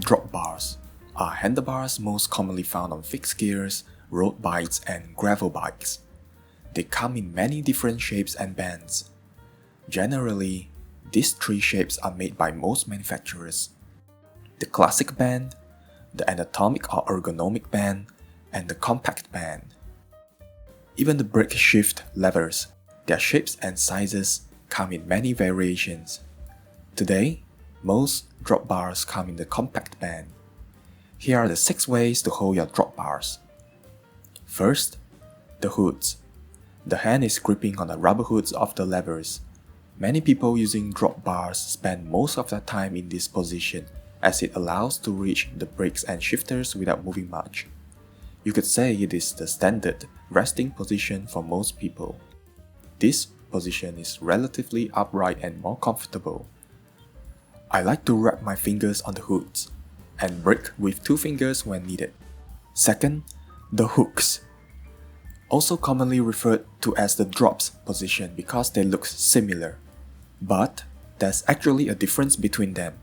Drop bars are handlebars most commonly found on fixed gears, road bikes, and gravel bikes. They come in many different shapes and bends. Generally, these three shapes are made by most manufacturers: the classic band, the anatomic or ergonomic band, and the compact band. Even the brake shift levers, their shapes and sizes come in many variations. Today, most drop bars come in the compact band. Here are the 6 ways to hold your drop bars. First, the hoods. The hand is gripping on the rubber hoods of the levers. Many people using drop bars spend most of their time in this position, as it allows to reach the brakes and shifters without moving much. You could say it is the standard resting position for most people. This position is relatively upright and more comfortable. I like to wrap my fingers on the hoods and brake with 2 fingers when needed. Second, the hooks. Also commonly referred to as the drops position because they look similar, but there's actually a difference between them.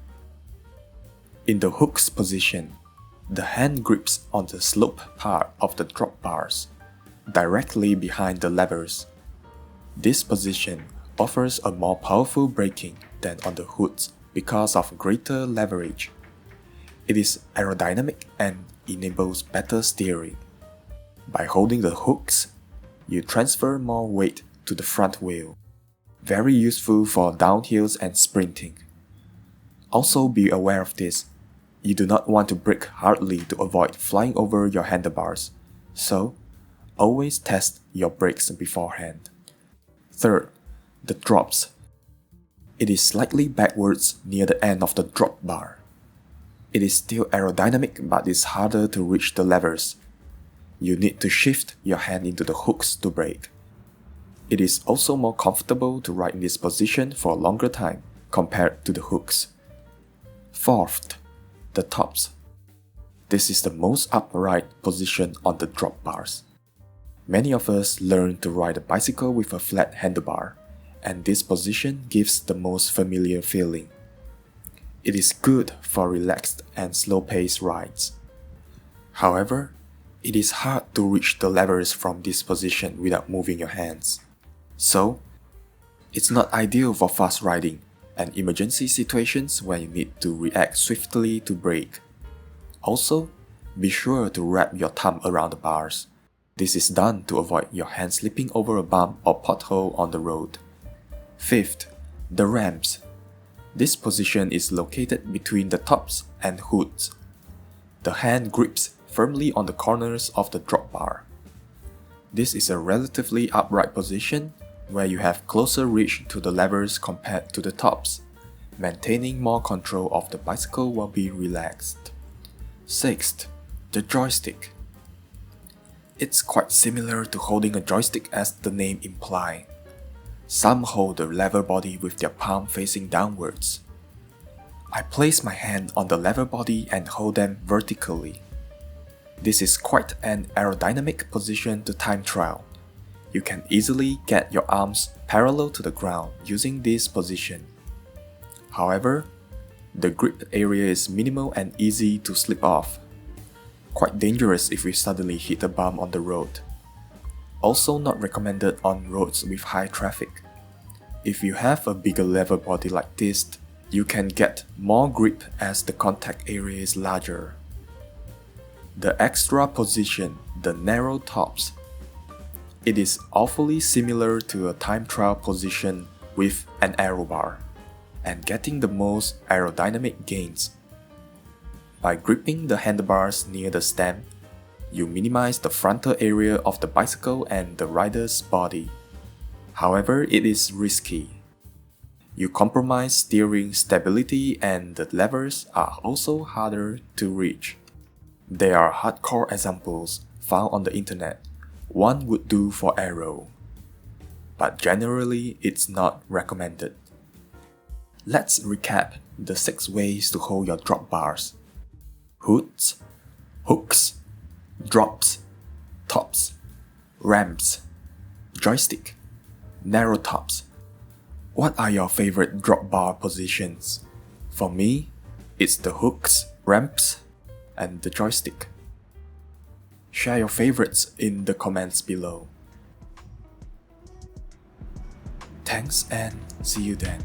In the hooks position, the hand grips on the slope part of the drop bars, directly behind the levers. This position offers a more powerful braking than on the hoods because of greater leverage. It is aerodynamic and enables better steering. By holding the hooks, you transfer more weight to the front wheel. Very useful for downhills and sprinting. Also be aware of this. You do not want to brake hardly to avoid flying over your handlebars, so always test your brakes beforehand. Third, the drops. It is slightly backwards near the end of the drop bar. It is still aerodynamic but is harder to reach the levers. You need to shift your hand into the hooks to brake. It is also more comfortable to ride in this position for a longer time compared to the hooks. Fourth, the tops. This is the most upright position on the drop bars. Many of us learn to ride a bicycle with a flat handlebar, and this position gives the most familiar feeling. It is good for relaxed and slow-paced rides. However, it is hard to reach the levers from this position without moving your hands. So, it's not ideal for fast riding and emergency situations when you need to react swiftly to brake. Also, be sure to wrap your thumb around the bars. This is done to avoid your hand slipping over a bump or pothole on the road. Fifth, the ramps. This position is located between the tops and hoods. The hand grips firmly on the corners of the drop bar. This is a relatively upright position where you have closer reach to the levers compared to the tops. Maintaining more control of the bicycle will be relaxed. Sixth, the joystick. It's quite similar to holding a joystick as the name implies. Some hold the lever body with their palm facing downwards. I place my hand on the lever body and hold them vertically. This is quite an aerodynamic position to time trial. You can easily get your arms parallel to the ground using this position. However, the grip area is minimal and easy to slip off. Quite dangerous if we suddenly hit a bump on the road. Also not recommended on roads with high traffic. If you have a bigger lever body like this, you can get more grip as the contact area is larger. The extra position, the narrow tops. It is awfully similar to a time trial position with an aero bar, and getting the most aerodynamic gains. By gripping the handlebars near the stem, you minimize the frontal area of the bicycle and the rider's body. However, it is risky. You compromise steering stability and the levers are also harder to reach. There are hardcore examples found on the internet. One would do for aero, but generally it's not recommended. Let's recap the 6 ways to hold your drop bars. Hoods, hooks, drops, tops, ramps, joystick, narrow tops. What are your favorite drop bar positions? For me, it's the hooks, ramps, and the joystick. Share your favorites in the comments below. Thanks and see you then.